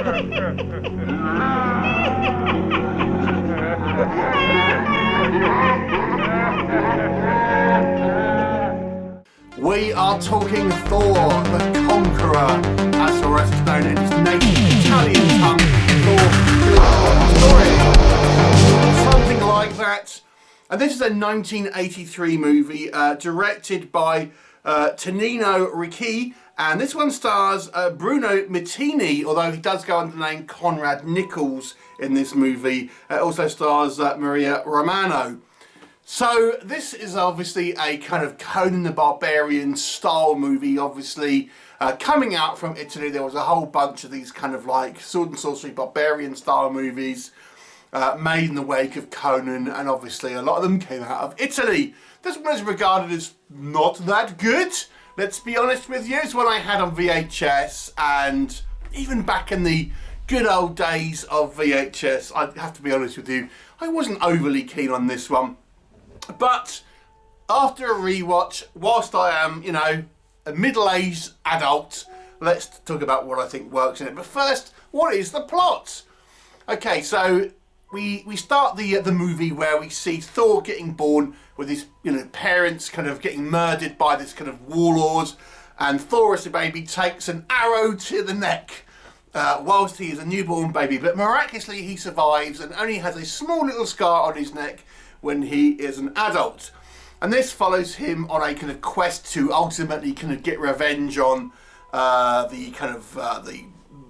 We are talking Thor, the Conqueror, as the rest is known in his native Italian tongue, Thor, something like that. And this is a 1983 movie directed by Tonino Ricci, and this one stars Bruno Mattini, although he does go under the name Conrad Nichols in this movie. It also stars Maria Romano. So this is obviously a kind of Conan the Barbarian style movie, obviously coming out from Italy. There was a whole bunch of these kind of like sword and sorcery barbarian style movies made in the wake of Conan, and obviously a lot of them came out of Italy. This one is regarded as not that good, let's be honest with you. It's one I had on VHS, and even back in the good old days of VHS, I have to be honest with you, I wasn't overly keen on this one. But after a rewatch, whilst I am, you know, a middle-aged adult, let's talk about what I think works in it. But first, what is the plot? Okay, so we start the movie where we see Thor getting born with his, you know, parents kind of getting murdered by this kind of warlord, and Thor as a baby takes an arrow to the neck whilst he is a newborn baby. But miraculously he survives and only has a small little scar on his neck when he is an adult. And this follows him on a kind of quest to ultimately kind of get revenge on the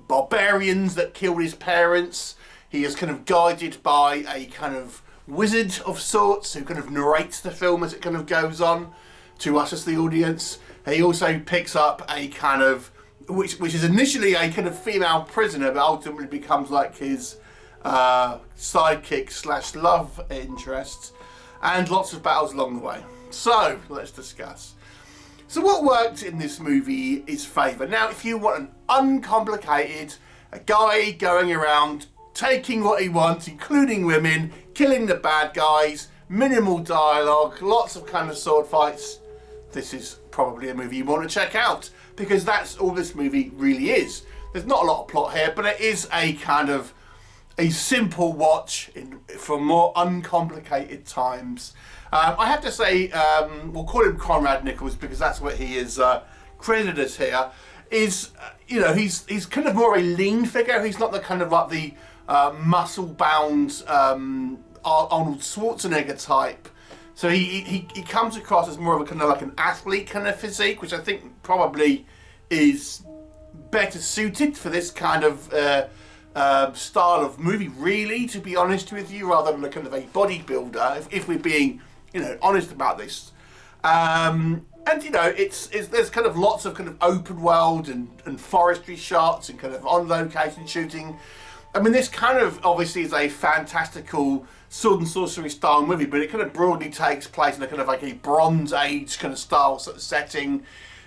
barbarians that killed his parents. He is kind of guided by a kind of wizard of sorts who kind of narrates the film as it kind of goes on to us as the audience. He also picks up a kind of, which is initially a kind of female prisoner, but ultimately becomes like his sidekick slash love interest, and lots of battles along the way. So let's discuss. So what worked in this movie is favour. Now, if you want an uncomplicated, a guy going around taking what he wants, including women, killing the bad guys, minimal dialogue, lots of kind of sword fights, this is probably a movie you want to check out, because that's all this movie really is. There's not a lot of plot here, but it is a kind of a simple watch for more uncomplicated times. I have to say, we'll call him Conrad Nichols because that's what he is credited as here. Is you know, he's kind of more a lean figure. He's not the kind of like the muscle-bound Arnold Schwarzenegger type. So he comes across as more of a kind of like an athlete kind of physique, which I think probably is better suited for this kind of style of movie, really, to be honest with you, rather than a kind of a bodybuilder, if we're being, you know, honest about this. And you know, it's there's kind of lots of kind of open world and forestry shots and kind of on location shooting. I mean, this kind of obviously is a fantastical sword and sorcery style movie, but it kind of broadly takes place in a kind of like a Bronze Age kind of style sort of setting.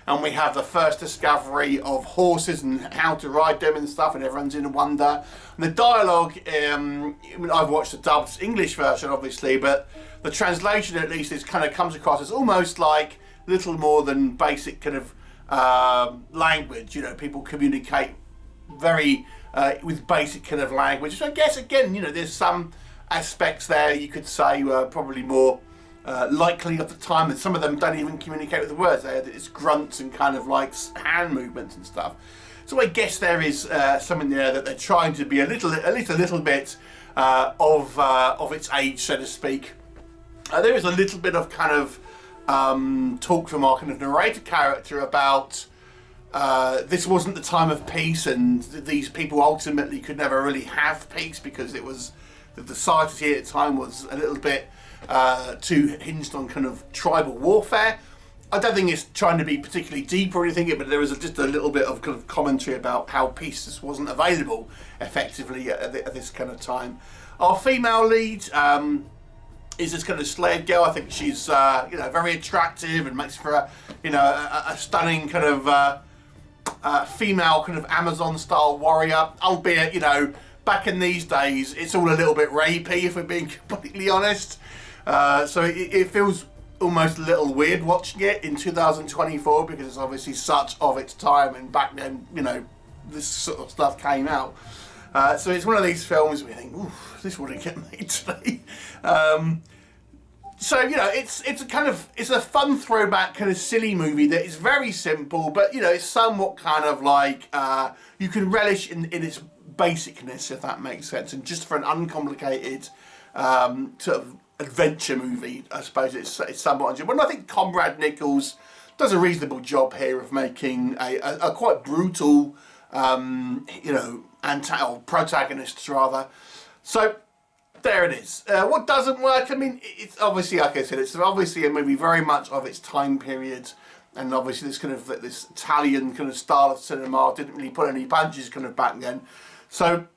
And we have the first discovery of horses and how to ride them and stuff, and everyone's in wonder. And the dialogue, I mean, I've watched the dubbed English version, obviously, but the translation at least is kind of comes across as almost like little more than basic kind of language. You know, people communicate very with basic kind of language, which I guess, again, you know, there's some aspects there you could say were probably more likely at the time, and some of them don't even communicate with the words. It's grunts and kind of like hand movements and stuff. So I guess there is something there that they're trying to be at least a little bit of its age, so to speak. There is a little bit of kind of talk from our kind of narrator character about this wasn't the time of peace, and these people ultimately could never really have peace because it was the society at the time was a little bit too hinged on kind of tribal warfare. I don't think it's trying to be particularly deep or anything, but there is just a little bit of kind of commentary about how peace just wasn't available effectively at this kind of time. Our female lead is this kind of slave girl. I think she's you know, very attractive and makes for a stunning kind of female kind of Amazon style warrior, albeit, you know, back in these days it's all a little bit rapey, if we're being completely honest. So it feels almost a little weird watching it in 2024 because it's obviously such of its time, and back then, you know, this sort of stuff came out. So it's one of these films where you think, ooh, this wouldn't get made today. So, you know, it's a fun throwback kind of silly movie that is very simple, but, you know, it's somewhat kind of like, you can relish in its basicness, if that makes sense. And just for an uncomplicated sort of adventure movie, I suppose it's somewhat enjoyable. And I think Conrad Nichols does a reasonable job here of making a quite brutal, you know, protagonist rather. So there it is. What doesn't work? I mean, it's obviously, like I said, it's obviously a movie very much of its time period, and obviously this kind of this Italian kind of style of cinema didn't really put any punches kind of back then. So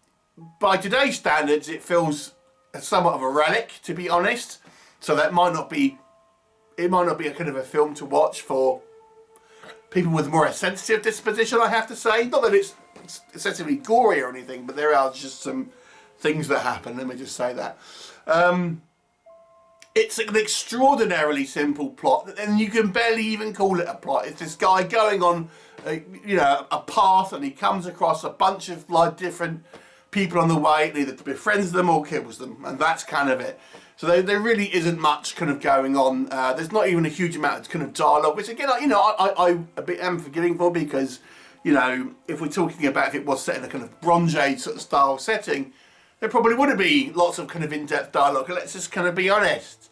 by today's standards, it feels somewhat of a relic, to be honest. So that might not be, it might not be a kind of a film to watch for people with more a sensitive disposition, I have to say. Not that it's excessively gory or anything, but there are just some things that happen, let me just say that. It's an extraordinarily simple plot, and you can barely even call it a plot. It's this guy going on, you know, a path, and he comes across a bunch of like different people on the way, and either befriends them or kills them, and that's kind of it. So there really isn't much kind of going on. There's not even a huge amount of kind of dialogue, which again, you know, I a bit am forgiving for, because, you know, if we're talking about if it was set in a kind of Bronze Age sort of style setting, there probably wouldn't be lots of kind of in-depth dialogue, let's just kind of be honest.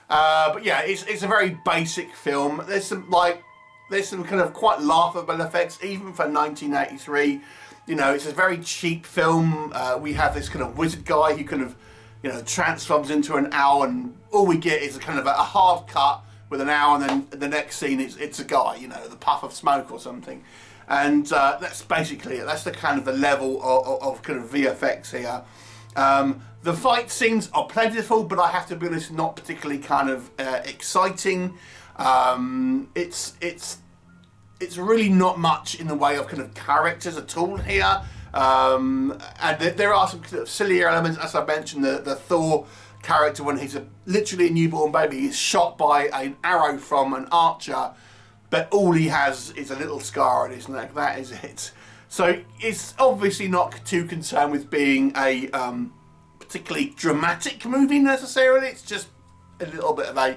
But yeah, it's a very basic film. There's some kind of quite laughable effects, even for 1983. You know, it's a very cheap film. We have this kind of wizard guy who kind of, you know, transforms into an owl, and all we get is a kind of a hard cut with an owl, and then the next scene it's a guy, you know, the puff of smoke or something. And that's basically it. That's the kind of the level of kind of VFX here. The fight scenes are plentiful, but I have to be honest, not particularly kind of exciting. It's really not much in the way of kind of characters at all here. And there are some kind of sillier elements, as I mentioned, the Thor character, when he's literally a newborn baby, he's shot by an arrow from an archer, but all he has is a little scar on his neck. That is it. So it's obviously not too concerned with being a particularly dramatic movie necessarily. It's just a little bit of a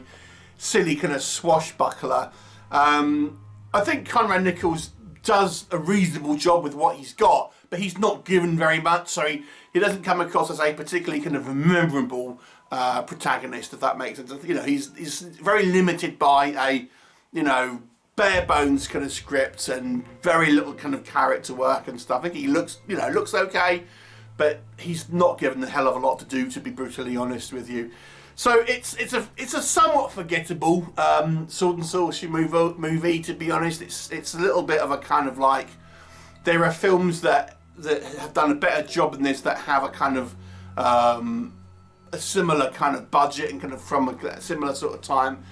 silly kind of swashbuckler. I think Conrad Nichols does a reasonable job with what he's got, but he's not given very much, so he doesn't come across as a particularly kind of memorable protagonist, if that makes sense. You know, he's very limited by a, you know, bare bones kind of script and very little kind of character work and stuff. I think he looks okay, but he's not given a hell of a lot to do, to be brutally honest with you. So it's a somewhat forgettable sword and sorcery movie, to be honest. It's a little bit of a kind of like, there are films that have done a better job than this, that have a kind of a similar kind of budget and kind of from a similar sort of time.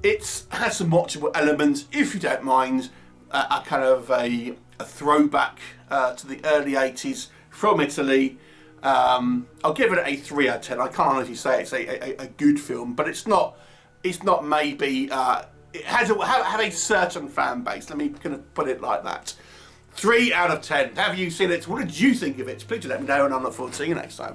It has some watchable elements, if you don't mind, a kind of a throwback to the early 80s from Italy. I'll give it a 3 out of 10. I can't honestly say it's a good film, but it's not maybe, it has a certain fan base. Let me kind of put it like that. 3 out of 10. Have you seen it? What did you think of it? Please do let me know, and I look forward to seeing you next time.